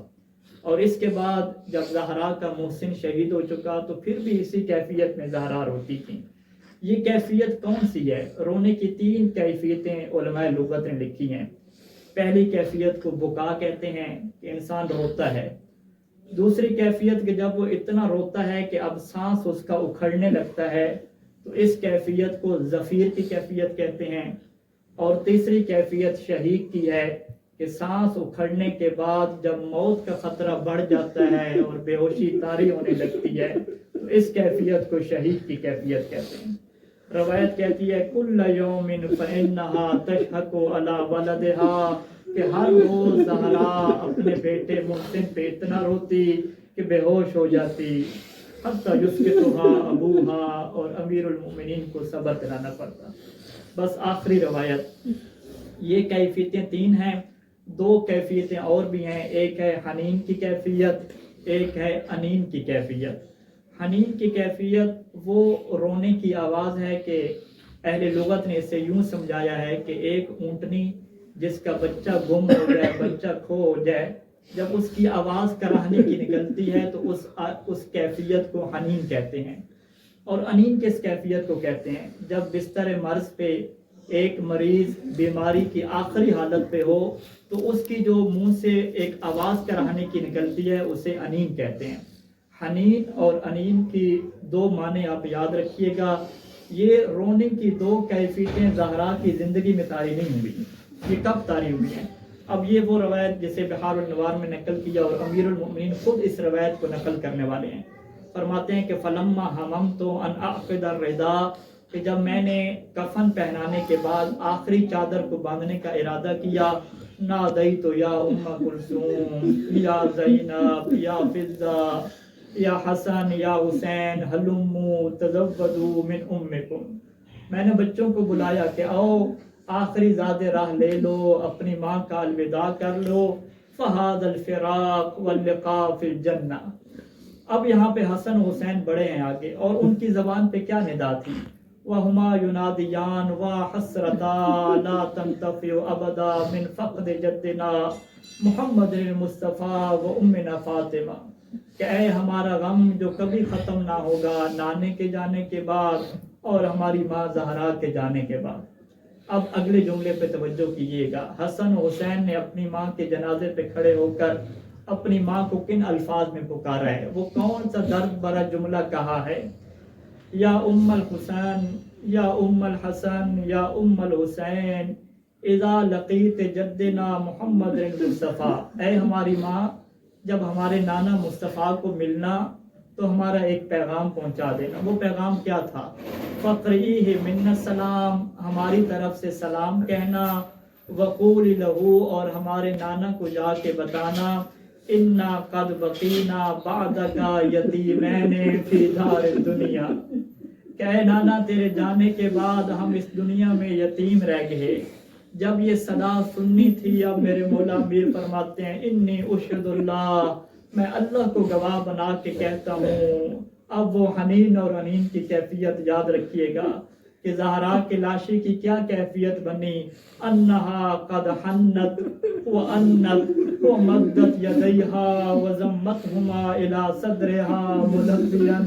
اور اس کے بعد جب زہرا کا محسن شہید ہو چکا تو پھر بھی اسی کیفیت میں زہرا روتی تھیں۔ یہ کیفیت کون سی ہے؟ رونے کی 3 کیفیتیں علماء لغت نے لکھی ہیں۔ پہلی کیفیت کو بکا کہتے ہیں کہ انسان روتا ہے۔ دوسری کیفیت کہ جب وہ اتنا روتا ہے کہ اب سانس اس کا اکھڑنے لگتا ہے، تو اس کیفیت کو زفیر کی کیفیت کہتے ہیں۔ اور تیسری کیفیت شہیق کی ہے کہ سانس اکھڑنے کے بعد جب موت کا خطرہ بڑھ جاتا ہے اور بے ہوشی طاری ہونے لگتی ہے، تو اس کیفیت کو شہیق کی کیفیت کہتے ہیں۔ روایت کہتی ہے کل یوم فإنها تشہق علی ولدہا، کہ ہر روز زہرا اپنے بیٹے محسن پہ اتنا روتی کہ بے ہوش ہو جاتی، حتی یسکتھا ابوہا، اور امیر المومنین کو صبر کرانا پڑتا۔ بس آخری روایت، یہ کیفیتیں 3 ہیں، 2 کیفیتیں اور بھی ہیں، ایک ہے حنین کی کیفیت، ایک ہے انین کی کیفیت۔ حنین کی کیفیت وہ رونے کی آواز ہے کہ اہل لغت نے اسے یوں سمجھایا ہے کہ ایک اونٹنی جس کا بچہ گم ہو جائے، بچہ کھو ہو جائے، جب اس کی آواز کراہنے کی نکلتی ہے تو اس کیفیت کو حنین کہتے ہیں۔ اور انین کس کیفیت کو کہتے ہیں؟ جب بستر مرض پہ ایک مریض بیماری کی آخری حالت پہ ہو تو اس کی جو منہ سے ایک آواز کراہنے کی نکلتی ہے اسے انین کہتے ہیں۔ حنین اور انین کی 2 معنی آپ یاد رکھیے گا۔ یہ رونے کی دو کیفیتیں زہرا کی زندگی میں طاری نہیں ہوئی. یہ کب طاری ہوئی ہیں؟ اب یہ وہ روایت جسے بحار النوار میں نقل کیا اور امیر المؤمنین خود اس روایت کو نقل کرنے والے ہیں. فرماتے ہیں کہ فلما ہممت ان اعقد الردا، کہ جب میں نے کفن پہنانے کے بعد آخری چادر کو باندھنے کا ارادہ کیا، نادیت یا ام کلثوم یا زینب یا فضہ یا حسن یا حسین ہلموا تزودوا من امکم، میں نے بچوں کو بلایا کہ آؤ آخری زاد راہ لے لو، اپنی ماں کا الوداع کر لو. فہذا الفراق واللقاء فی الجنہ. اب یہاں پہ حسن حسین بڑے ہیں آگے، اور ان کی زبان پہ کیا ندا تھی؟ وَهُمَا يُنَادِيَانِ وَحَسْرَتَا لَا تَنْتَفِعُ أَبَدًا مِنْ فَقْدِ جَدِّنَا محمد المصطفیٰ وَأُمِّنَا فاطمہ، کہ اے ہمارا غم جو کبھی ختم نہ ہوگا نانے کے جانے کے بعد اور ہماری ماں زہرا کے جانے کے بعد. اب اگلے جملے پہ توجہ کیجیے گا. حسن حسین نے اپنی ماں کے جنازے پہ کھڑے ہو کر اپنی ماں کو کن الفاظ میں پکارا ہے؟ وہ کون سا درد بھرا جملہ کہا ہے؟ یا ام الحسین یا ام الحسن یا ام الحسین اذا لقیت جدنا محمد المصطفیٰ، اے ہماری ماں جب ہمارے نانا مصطفیٰ کو ملنا تو ہمارا ایک پیغام پہنچا دینا. وہ پیغام کیا تھا؟ فقریہ من السلام، ہماری طرف سے سلام کہنا. وقول لہو، اور ہمارے نانا کو جا کے بتانا، انا قد بقینا بعدک یتیمین فی دار الدنیا، کہ اے نانا تیرے جانے کے بعد ہم اس دنیا میں یتیم رہ گئے. جب یہ صدا سننی تھی، اب میرے مولا امیر فرماتے ہیں انی اشہد اللہ، میں اللہ کو گواہ بنا کے کہتا ہوں. اب وہ حنین اور انین کی کیفیت یاد رکھیے گا کہ زہرا کی لاشی کی کیا کیفیت بنی. انہا قد حنت وانت ومدت یدیہا وضمتہما الی صدرہا ملبیا،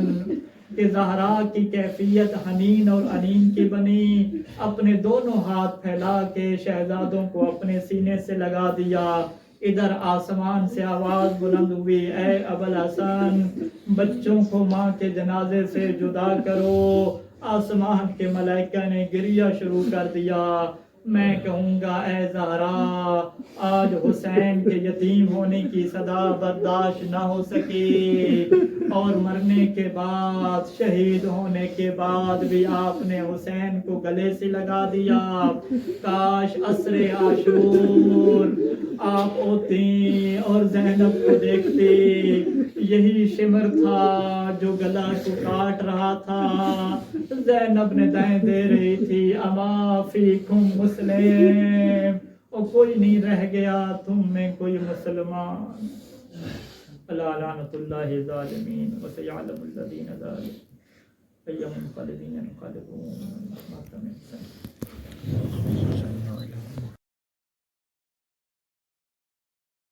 کہ زہرا کی کیفیت حنین اور انین کی بنی. اپنے دونوں ہاتھ پھیلا کے شہزادوں کو اپنے سینے سے لگا دیا. ادھر آسمان سے آواز بلند ہوئی، اے ابوالحسن بچوں کو ماں کے جنازے سے جدا کرو. آسمان کے ملائکہ نے گریہ شروع کر دیا. میں کہوں گا اے زہرا، آج حسین کے یتیم ہونے کی صدا برداشت نہ ہو سکی، اور مرنے کے بعد شہید ہونے کے بعد بھی آپ نے حسین کو گلے سے لگا دیا. کاش عصر عاشور آپ ہوتی اور زینب کو دیکھتی. یہی شمر تھا جو گلا کو کاٹ رہا تھا. زینب نے دائیں دے رہی تھی، اما فیکم مسلم، اور کوئی نہیں رہ گیا تم میں کوئی مسلمان. الا لعنۃ اللہ ظالمین وسیعلم الذین ظالمون ایہم القالدین انقلبون.